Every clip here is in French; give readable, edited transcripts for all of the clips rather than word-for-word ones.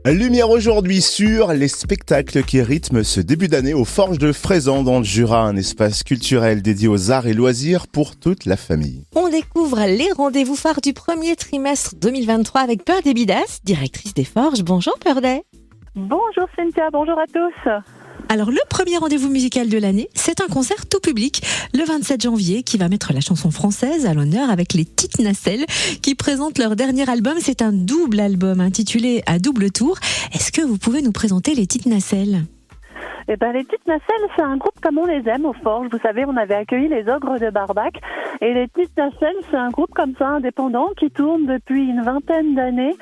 Lumière aujourd'hui sur les spectacles qui rythment ce début d'année aux Forges de Fraizan dans le Jura, un espace culturel dédié aux arts et loisirs pour toute la famille. On découvre les rendez-vous phares du premier trimestre 2023 avec Purday Bidas, directrice des Forges. Bonjour Purday. Bonjour Cynthia, bonjour à tous. Alors le premier rendez-vous musical de l'année, c'est un concert tout public le 27 janvier qui va mettre la chanson française à l'honneur avec les Petites Nacelles qui présentent leur dernier album. C'est un double album intitulé À double tour. Est-ce que vous pouvez nous présenter les Petites Nacelles ? Les Petites Nacelles, c'est un groupe comme on les aime aux Forges. Vous savez, on avait accueilli les Ogres de Barbac. Et les Petites Nacelles, c'est un groupe comme ça, indépendant, qui tourne depuis une vingtaine d'années.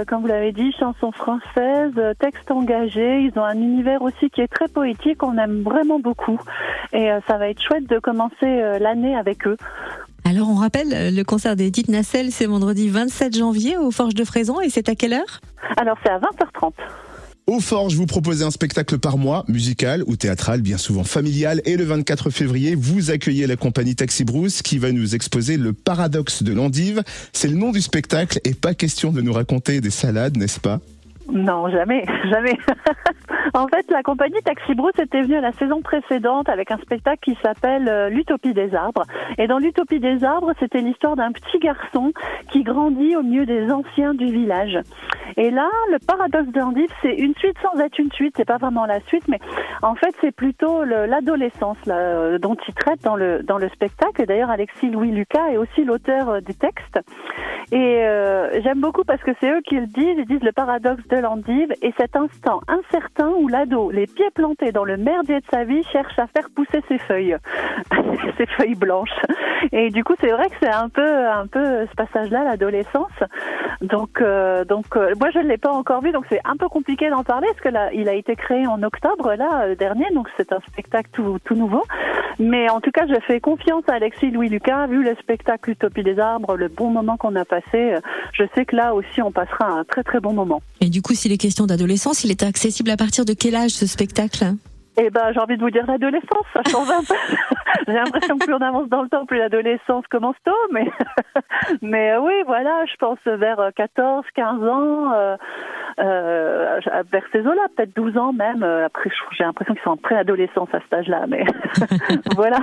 Comme vous l'avez dit, chansons françaises, textes engagés. Ils ont un univers aussi qui est très poétique. On aime vraiment beaucoup. Et ça va être chouette de commencer l'année avec eux. Alors on rappelle, le concert des Petites Nacelles, c'est vendredi 27 janvier aux Forges de Fraizan. Et c'est à quelle heure ? Alors c'est à 20h30. Aux Forges, vous proposez un spectacle par mois, musical ou théâtral, bien souvent familial. Et le 24 février, vous accueillez la compagnie Taxi Brousse qui va nous exposer le paradoxe de l'endive. C'est le nom du spectacle et pas question de nous raconter des salades, n'est-ce pas ? Non, jamais. En fait, la compagnie Taxi Brousse était venue à la saison précédente avec un spectacle qui s'appelle L'Utopie des arbres. Et dans L'Utopie des arbres, c'était l'histoire d'un petit garçon qui grandit au milieu des anciens du village. Et là, le paradoxe de l'endive, c'est une suite sans être une suite. C'est pas vraiment la suite, mais en fait, c'est plutôt l'adolescence dont il traite dans le spectacle. Et d'ailleurs, Alexis Louis Lucas est aussi l'auteur des textes. Et j'aime beaucoup parce que c'est eux qui le disent. Ils disent le paradoxe de l'endive et cet instant incertain où l'ado, les pieds plantés dans le merdier de sa vie, cherche à faire pousser ses feuilles, ses feuilles blanches. Et du coup, c'est vrai que c'est un peu ce passage-là, l'adolescence. Donc, moi, je ne l'ai pas encore vu, donc c'est un peu compliqué d'en parler parce que là, il a été créé en octobre dernier, donc c'est un spectacle tout nouveau. Mais en tout cas, je fais confiance à Alexis Louis Lucas, vu le spectacle Utopie des arbres, le bon moment qu'on a passé. Je sais que là aussi, on passera un très très bon moment. Et du coup, s'il est question d'adolescence, il est accessible à partir de quel âge ce spectacle ? Eh ben, j'ai envie de vous dire l'adolescence, ça change un peu. J'ai l'impression que plus on avance dans le temps, plus l'adolescence commence tôt, mais oui, voilà, je pense vers 14, 15 ans, vers ces eaux-là, peut-être 12 ans même. Après, j'ai l'impression qu'ils sont en préadolescence à cet âge-là, mais voilà.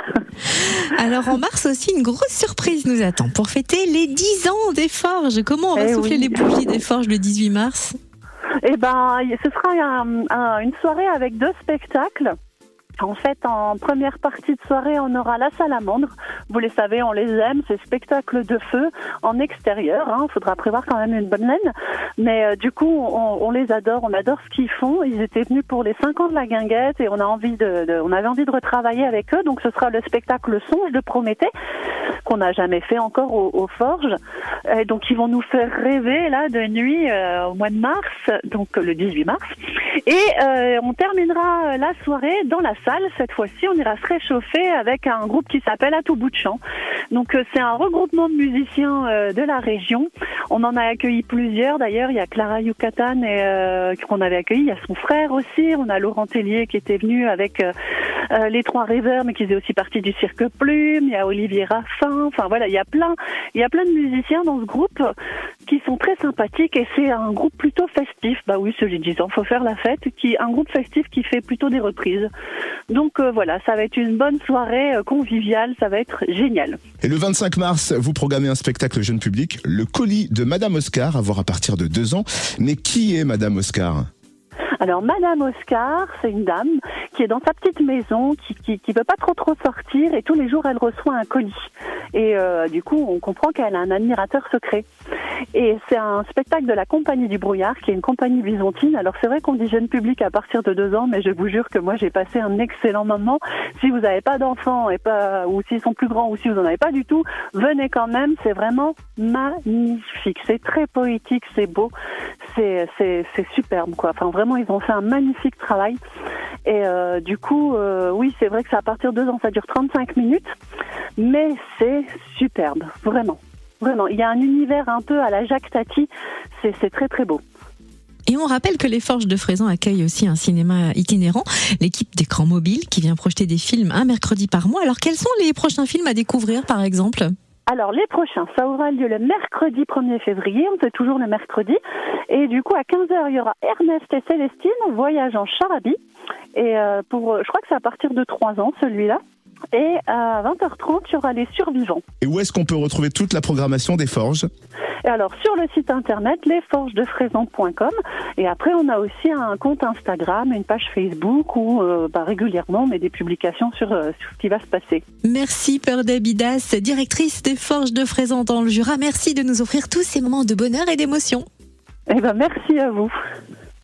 Alors, en mars aussi, une grosse surprise nous attend pour fêter les 10 ans des Forges. Comment on va souffler les bougies des Forges le 18 mars ? Eh ben, ce sera une soirée avec 2 spectacles. En fait, en première partie de soirée, on aura la Salamandre. Vous les savez, on les aime, ces spectacles de feu en extérieur. Il faudra prévoir quand même une bonne laine. Mais du coup, on les adore, on adore ce qu'ils font. Ils étaient venus pour les 5 ans de la Guinguette et on avait envie de retravailler avec eux. Donc, ce sera le spectacle Le Songe de Prométhée qu'on n'a jamais fait encore aux Forges. Et donc, ils vont nous faire rêver là de nuit au mois de mars, donc le 18 mars. Et on terminera la soirée dans la salle. Cette fois-ci, on ira se réchauffer avec un groupe qui s'appelle À tout bout de champ. Donc, c'est un regroupement de musiciens de la région. On en a accueilli plusieurs. D'ailleurs, il y a Clara Yucatan qu'on avait accueilli. Il y a son frère aussi. On a Laurent Tellier qui était venu avec les Trois Rêveurs, mais qui faisait aussi partie du Cirque Plume. Il y a Olivier Raffin. Enfin, voilà, il y a plein de musiciens dans ce groupe qui sont très sympathiques et c'est un groupe plutôt festif. Bah oui, celui disant, faut faire la fête. Un groupe festif qui fait plutôt des reprises. Donc voilà, ça va être une bonne soirée conviviale, ça va être génial. Et le 25 mars, vous programmez un spectacle jeune public, Le colis de Madame Oscar, à voir à partir de 2 ans. Mais qui est Madame Oscar ? Alors, Madame Oscar, c'est une dame qui est dans sa petite maison, qui veut pas trop sortir et tous les jours, elle reçoit un colis. Et du coup, on comprend qu'elle a un admirateur secret. Et c'est un spectacle de la Compagnie du Brouillard, qui est une compagnie byzantine. Alors, c'est vrai qu'on dit jeune public à partir de 2 ans, mais je vous jure que moi, j'ai passé un excellent moment. Si vous n'avez pas d'enfants ou s'ils sont plus grands ou si vous n'en avez pas du tout, venez quand même. C'est vraiment magnifique. C'est très poétique, c'est beau. C'est superbe, quoi. Enfin, vraiment, ils ont fait un magnifique travail. Et du coup, oui, c'est vrai que c'est à partir de 2 ans, ça dure 35 minutes, mais c'est superbe, vraiment. Vraiment, il y a un univers un peu à la Jacques Tati, c'est très très beau. Et on rappelle que les Forges de Fraizan accueillent aussi un cinéma itinérant, l'équipe d'Écran Mobile qui vient projeter des films un mercredi par mois. Alors quels sont les prochains films à découvrir par exemple ? Alors, les prochains, ça aura lieu le mercredi 1er février, on fait toujours le mercredi. Et du coup, à 15h, il y aura Ernest et Célestine, voyage en charabie. Et je crois que c'est à partir de 3 ans, celui-là. Et à 20h30, il y aura les survivants. Et où est-ce qu'on peut retrouver toute la programmation des Forges ? Et alors, sur le site internet, lesforgesdefraisan.com. Et après, on a aussi un compte Instagram, une page Facebook où régulièrement on met des publications sur ce qui va se passer. Merci Peur d'Abidas, directrice des Forges de Fraisan dans le Jura. Merci de nous offrir tous ces moments de bonheur et d'émotion. Eh ben, merci à vous.